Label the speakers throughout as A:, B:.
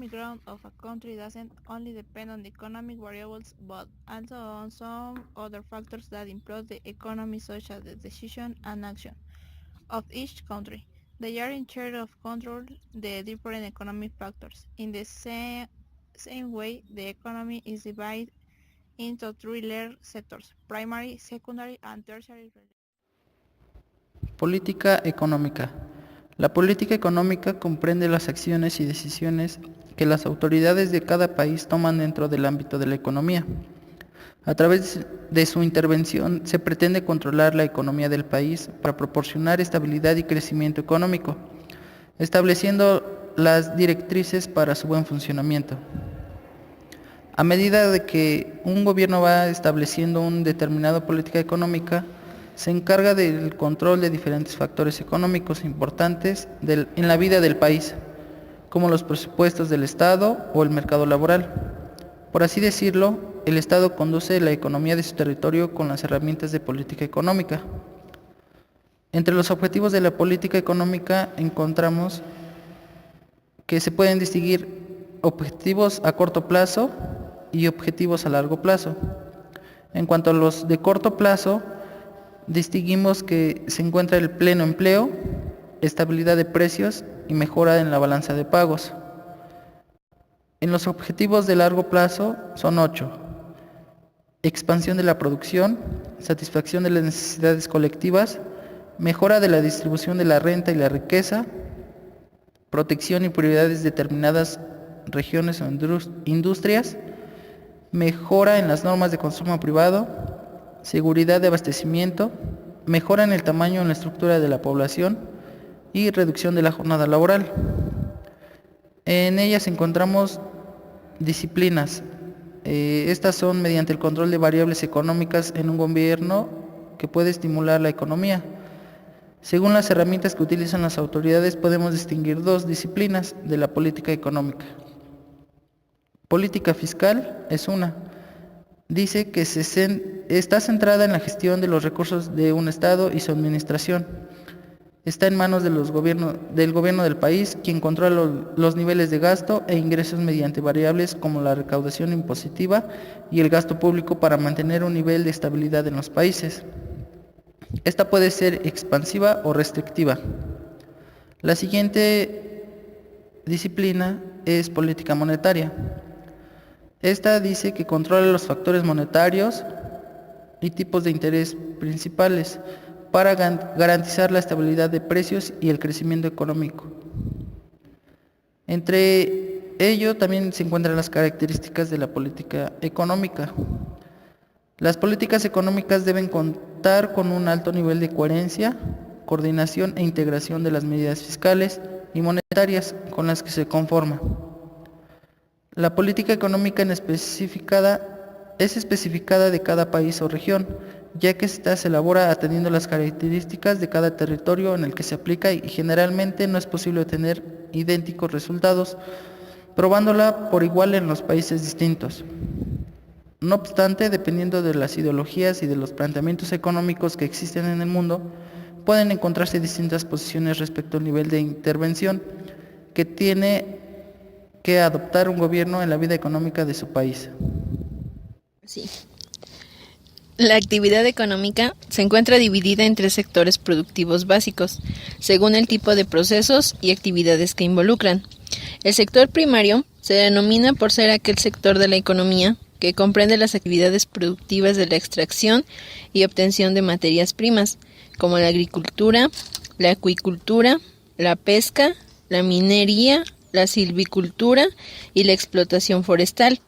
A: economic growth of a country doesn't only depend on the economic variables but also on some other factors that influence the economy such as the decision and action of each country. They are in charge of control the different economic factors. In the same way, the economy is divided into three layer sectors: primary, secondary, and tertiary.
B: Política económica. La política económica comprende las acciones y decisiones que las autoridades de cada país toman dentro del ámbito de la economía. A través de su intervención se pretende controlar la economía del país para proporcionar estabilidad y crecimiento económico, estableciendo las directrices para su buen funcionamiento. A medida de que un gobierno va estableciendo una determinada política económica, se encarga del control de diferentes factores económicos importantes en la vida del país, como los presupuestos del Estado o el mercado laboral. Por así decirlo, el Estado conduce la economía de su territorio con las herramientas de política económica. Entre los objetivos de la política económica encontramos que se pueden distinguir objetivos a corto plazo y objetivos a largo plazo. En cuanto a los de corto plazo, distinguimos que se encuentra el pleno empleo, estabilidad de precios y mejora en la balanza de pagos. En los objetivos de largo plazo son 8: expansión de la producción, satisfacción de las necesidades colectivas, mejora de la distribución de la renta y la riqueza, protección y prioridades de determinadas regiones o industrias, mejora en las normas de consumo privado, seguridad de abastecimiento, mejora en el tamaño y en la estructura de la población y reducción de la jornada laboral. En ellas encontramos disciplinas. Estas son mediante el control de variables económicas en un gobierno que puede estimular la economía. Según las herramientas que utilizan las autoridades, podemos distinguir dos disciplinas de la política económica. Política fiscal es una. Dice que está centrada en la gestión de los recursos de un Estado y su administración. Está en manos del gobierno del país, quien controla los niveles de gasto e ingresos mediante variables como la recaudación impositiva y el gasto público para mantener un nivel de estabilidad en los países. Esta puede ser expansiva o restrictiva. La siguiente disciplina es política monetaria. Esta dice que controla los factores monetarios y tipos de interés principales para garantizar la estabilidad de precios y el crecimiento económico. Entre ello también se encuentran las características de la política económica. Las políticas económicas deben contar con un alto nivel de coherencia, coordinación e integración de las medidas fiscales y monetarias con las que se conforma. La política económica es especificada de cada país o región, ya que esta se elabora atendiendo las características de cada territorio en el que se aplica y generalmente no es posible obtener idénticos resultados, probándola por igual en los países distintos. No obstante, dependiendo de las ideologías y de los planteamientos económicos que existen en el mundo, pueden encontrarse distintas posiciones respecto al nivel de intervención que tiene que adoptar un gobierno en la vida económica de su país.
C: Sí. La actividad económica se encuentra dividida en tres sectores productivos básicos, según el tipo de procesos y actividades que involucran. El sector primario se denomina por ser aquel sector de la economía que comprende las actividades productivas de la extracción y obtención de materias primas, como la agricultura, la acuicultura, la pesca, la minería, la silvicultura y la explotación forestal.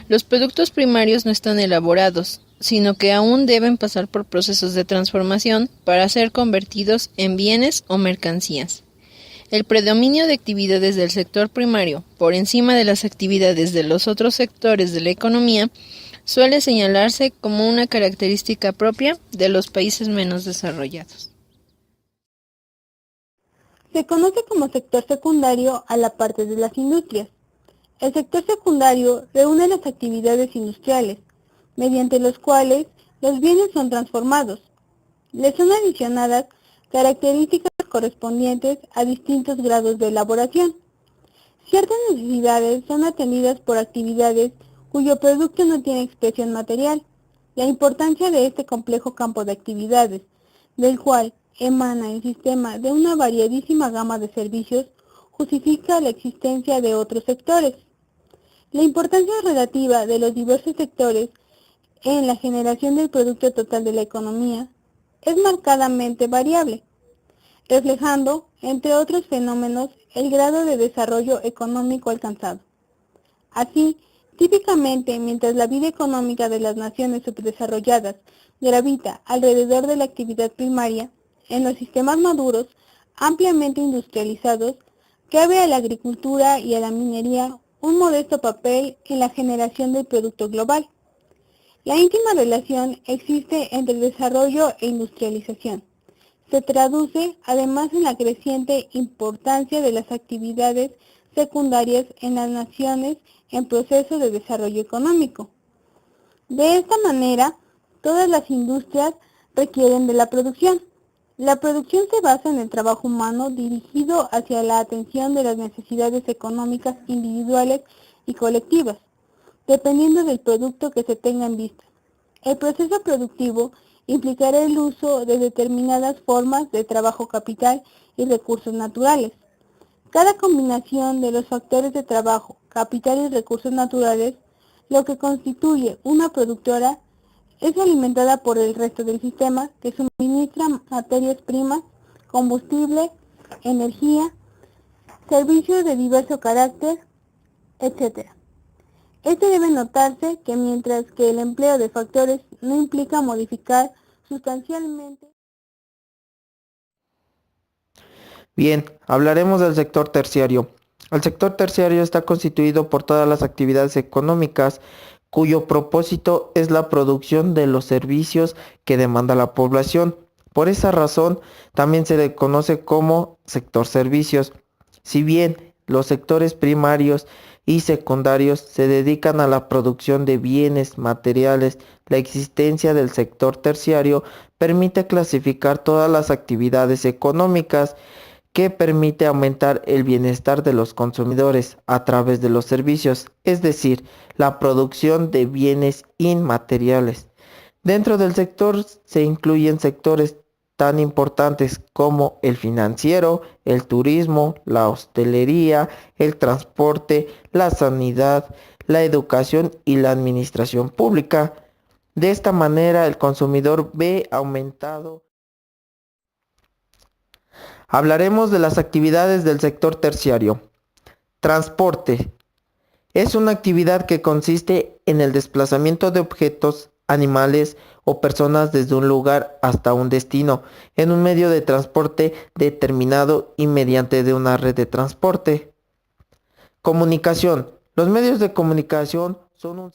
C: Los productos primarios no están elaborados, sino que aún deben pasar por procesos de transformación para ser convertidos en bienes o mercancías. El predominio de actividades del sector primario por encima de las actividades de los otros sectores de la economía suele señalarse como una característica propia de los países menos desarrollados.
D: Se conoce como sector secundario a la parte de las industrias. El sector secundario reúne las actividades industriales, mediante los cuales los bienes son transformados. Le son adicionadas características correspondientes a distintos grados de elaboración. Ciertas necesidades son atendidas por actividades cuyo producto no tiene expresión material. La importancia de este complejo campo de actividades, del cual emana el sistema de una variadísima gama de servicios, justifica la existencia de otros sectores. La importancia relativa de los diversos sectores en la generación del producto total de la economía es marcadamente variable, reflejando, entre otros fenómenos, el grado de desarrollo económico alcanzado. Así, típicamente, mientras la vida económica de las naciones subdesarrolladas gravita alrededor de la actividad primaria, en los sistemas maduros, ampliamente industrializados, cabe a la agricultura y a la minería un modesto papel en la generación del producto global. La íntima relación existe entre desarrollo e industrialización. Se traduce además en la creciente importancia de las actividades secundarias en las naciones en proceso de desarrollo económico. De esta manera, todas las industrias requieren de la producción. La producción se basa en el trabajo humano dirigido hacia la atención de las necesidades económicas individuales y colectivas, dependiendo del producto que se tenga en vista. El proceso productivo implicará el uso de determinadas formas de trabajo capital y recursos naturales. Cada combinación de los factores de trabajo, capital y recursos naturales, lo que constituye una productora, es alimentada por el resto del sistema que suministra materias primas, combustible, energía, servicios de diverso carácter, etc. Esto debe notarse que mientras que el empleo de factores no implica modificar sustancialmente.
B: Bien, hablaremos del sector terciario. El sector terciario está constituido por todas las actividades económicas cuyo propósito es la producción de los servicios que demanda la población. Por esa razón, también se le conoce como sector servicios. Si bien los sectores primarios y secundarios se dedican a la producción de bienes materiales, la existencia del sector terciario permite clasificar todas las actividades económicas que permite aumentar el bienestar de los consumidores a través de los servicios, es decir, la producción de bienes inmateriales. Dentro del sector se incluyen sectores tan importantes como el financiero, el turismo, la hostelería, el transporte, la sanidad, la educación y la administración pública. De esta manera el consumidor ve aumentado. Hablaremos de las actividades del sector terciario. Transporte. Es una actividad que consiste en el desplazamiento de objetos, animales o personas desde un lugar hasta un destino, en un medio de transporte determinado y mediante de una red de transporte. Comunicación. Los medios de comunicación son un